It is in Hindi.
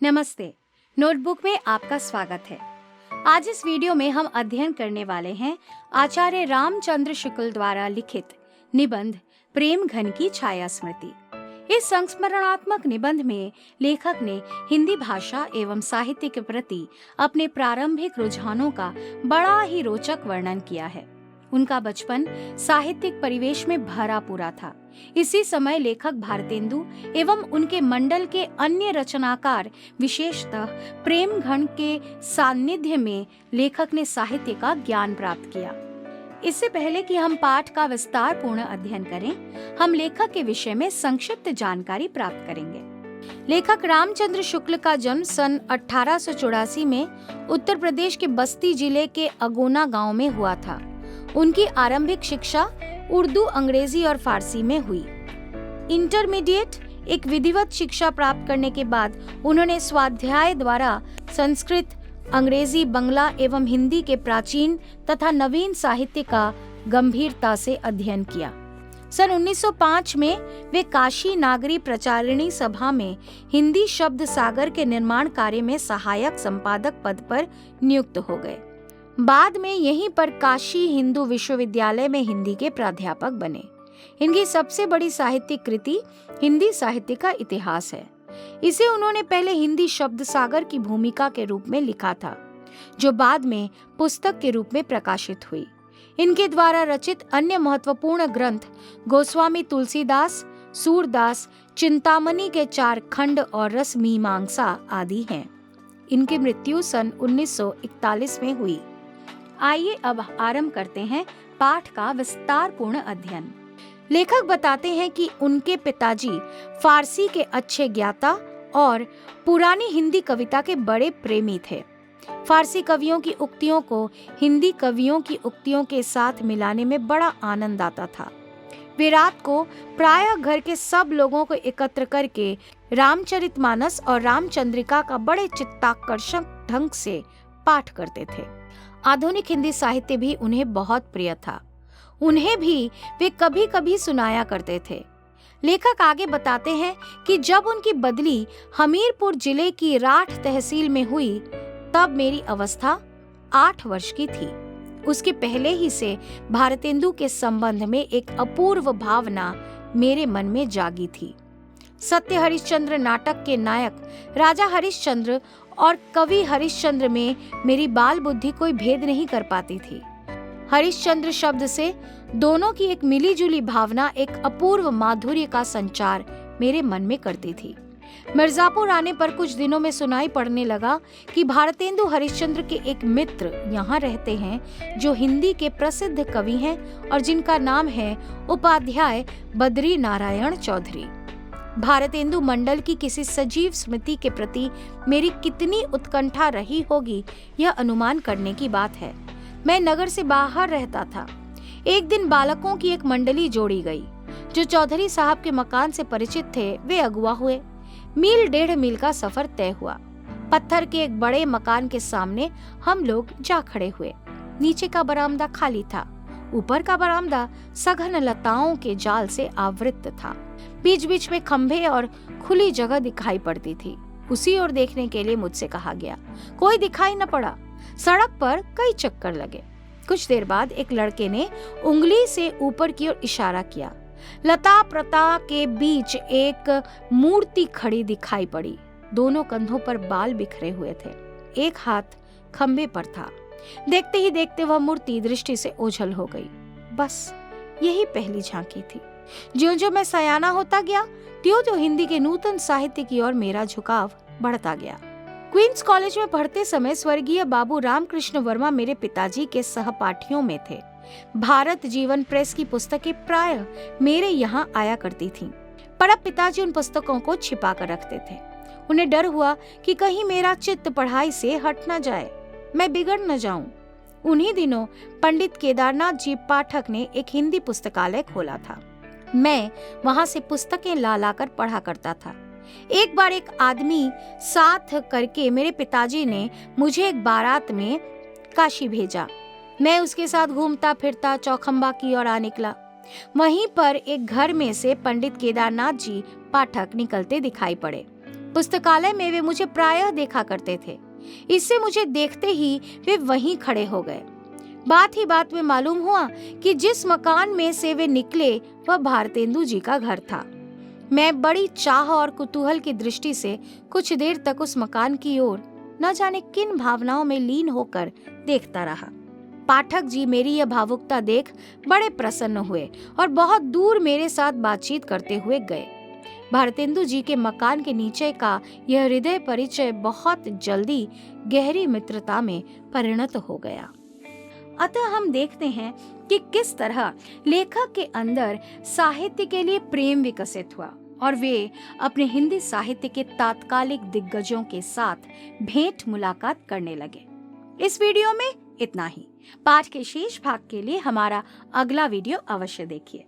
नमस्ते। नोटबुक में आपका स्वागत है। आज इस वीडियो में हम अध्ययन करने वाले हैं आचार्य रामचंद्र शुक्ल द्वारा लिखित निबंध प्रेम घन की छाया स्मृति। इस संस्मरणात्मक निबंध में लेखक ने हिंदी भाषा एवं साहित्य के प्रति अपने प्रारंभिक रुझानों का बड़ा ही रोचक वर्णन किया है। उनका बचपन साहित्यिक परिवेश में भरा पूरा था। इसी समय लेखक भारतेंदु एवं उनके मंडल के अन्य रचनाकार, विशेषतः प्रेम घन के सान्निध्य में लेखक ने साहित्य का ज्ञान प्राप्त किया। इससे पहले कि हम पाठ का विस्तार पूर्ण अध्ययन करें, हम लेखक के विषय में संक्षिप्त जानकारी प्राप्त करेंगे। लेखक रामचंद्र शुक्ल का जन्म सन 1884 में उत्तर प्रदेश के बस्ती जिले के अगोना गांव में हुआ था। उनकी आरंभिक शिक्षा उर्दू, अंग्रेजी और फारसी में हुई। इंटरमीडिएट एक विधिवत शिक्षा प्राप्त करने के बाद उन्होंने स्वाध्याय द्वारा संस्कृत, अंग्रेजी, बंगला एवं हिंदी के प्राचीन तथा नवीन साहित्य का गंभीरता से अध्ययन किया। सन 1905 में वे काशी नागरी प्रचारिणी सभा में हिंदी शब्द सागर के निर्माण कार्य में सहायक संपादक पद पर नियुक्त हो गए। बाद में यहीं पर काशी हिंदू विश्वविद्यालय में हिंदी के प्राध्यापक बने। इनकी सबसे बड़ी साहित्यिक कृति हिंदी साहित्य का इतिहास है। इसे उन्होंने पहले हिंदी शब्द सागर की भूमिका के रूप में लिखा था, जो बाद में पुस्तक के रूप में प्रकाशित हुई। इनके द्वारा रचित अन्य महत्वपूर्ण ग्रंथ गोस्वामी तुलसीदास, सूरदास, चिंतामणि के 4 खंड और रस मीमांसा आदि हैं। इनकी मृत्यु सन 1941 में हुई। आइए अब आरंभ करते हैं पाठ का विस्तार पूर्ण अध्ययन। लेखक बताते हैं कि उनके पिताजी फारसी के अच्छे ज्ञाता और पुरानी हिंदी कविता के बड़े प्रेमी थे। फारसी कवियों की उक्तियों को हिंदी कवियों की उक्तियों के साथ मिलाने में बड़ा आनंद आता था। वे रात को प्रायः घर के सब लोगों को एकत्र करके रामचरितमानस और रामचंद्रिका का बड़े चित्ताकर्षक ढंग से पाठ करते थे। आधुनिक हिंदी साहित्य भी उन्हें बहुत प्रिय था। उन्हें भी वे कभी कभी सुनाया करते थे। लेखक आगे बताते हैं कि जब उनकी बदली हमीरपुर जिले की राठ तहसील में हुई, तब मेरी अवस्था 8 वर्ष की थी। उसके पहले ही से भारतेंदु के संबंध में एक अपूर्व भावना मेरे मन में जागी थी। सत्य हरिश्चंद्र नाटक के नायक राजा हरिश्चंद्र और कवि हरिश्चंद्र में मेरी बाल बुद्धि कोई भेद नहीं कर पाती थी। हरिश्चंद्र शब्द से दोनों की एक मिलीजुली भावना एक अपूर्व माधुर्य का संचार मेरे मन में करती थी। मिर्जापुर आने पर कुछ दिनों में सुनाई पड़ने लगा कि भारतेंदु हरिश्चंद्र के एक मित्र यहाँ रहते हैं, जो हिंदी के प्रसिद्ध कवि हैं और जिनका नाम है उपाध्याय बद्री नारायण चौधरी। भारतेंदु मंडल की किसी सजीव स्मृति के प्रति मेरी कितनी उत्कंठा रही होगी, यह अनुमान करने की बात है। मैं नगर से बाहर रहता था। एक दिन बालकों की एक मंडली जोड़ी गई। जो चौधरी साहब के मकान से परिचित थे, वे अगुआ हुए। मील 1.5 मील का सफर तय हुआ। पत्थर के एक बड़े मकान के सामने हम लोग जा खड़े हुए। नीचे का बरामदा खाली था। ऊपर का बरामदा सघन लताओं के जाल से आवृत था। बीच बीच में खंभे और खुली जगह दिखाई पड़ती थी। उसी ओर देखने के लिए मुझसे कहा गया। कोई दिखाई न पड़ा। सड़क पर कई चक्कर लगे। कुछ देर बाद एक लड़के ने उंगली से ऊपर की ओर इशारा किया। लता प्रता के बीच एक मूर्ति खड़ी दिखाई पड़ी। दोनों कंधों पर बाल बिखरे हुए थे। एक हाथ खंभे पर था। देखते ही देखते वह मूर्ति दृष्टि से ओझल हो गई। बस यही पहली झांकी थी। ज्यों-ज्यों मैं सयाना होता गया, त्यों-त्यों हिंदी के नूतन साहित्य की ओर मेरा झुकाव बढ़ता गया। क्वींस कॉलेज में पढ़ते समय स्वर्गीय बाबू रामकृष्ण वर्मा मेरे पिताजी के सहपाठियों में थे। भारत जीवन प्रेस की पुस्तकें प्रायः मेरे यहाँ आया करती थीं, पर अब पिताजी उन पुस्तकों को छिपा कर रखते थे। उन्हें डर हुआ कि कहीं मेरा चित्त पढ़ाई से हट न जाए, मैं बिगड़ न जाऊं। उन्हीं दिनों पंडित केदारनाथ जी पाठक ने एक हिंदी पुस्तकालय खोला था। मैं वहां से पुस्तकें ला लाकर पढ़ा करता था। एक बार एक आदमी साथ करके मेरे पिताजी ने मुझे एक बारात में काशी भेजा। मैं उसके साथ घूमता फिरता चौखंबा की ओर आ निकला। वहीं पर एक घर में से पंडित केदारनाथ जी पाठक निकलते दिखाई पड़े। पुस्तकालय में वे मुझे प्रायः देखा करते थे। इससे मुझे देखते ही वे वहीं खड़े हो गए। बात ही बात में मालूम हुआ कि जिस मकान में से वे निकले वह भारतेंदु जी का घर था। मैं बड़ी चाह और कुतूहल की दृष्टि से कुछ देर तक उस मकान की ओर न जाने किन भावनाओं में लीन होकर देखता रहा। पाठक जी मेरी यह भावुकता देख बड़े प्रसन्न हुए और बहुत दूर मेरे साथ बातचीत करते हुए गए। भारतेंदु जी के मकान के नीचे का यह हृदय परिचय बहुत जल्दी गहरी मित्रता में परिणत हो गया। अतः हम देखते हैं कि किस तरह लेखक के अंदर साहित्य के लिए प्रेम विकसित हुआ और वे अपने हिंदी साहित्य के तात्कालिक दिग्गजों के साथ भेंट मुलाकात करने लगे। इस वीडियो में इतना ही। पाठ के शेष भाग के लिए हमारा अगला वीडियो अवश्य देखिए।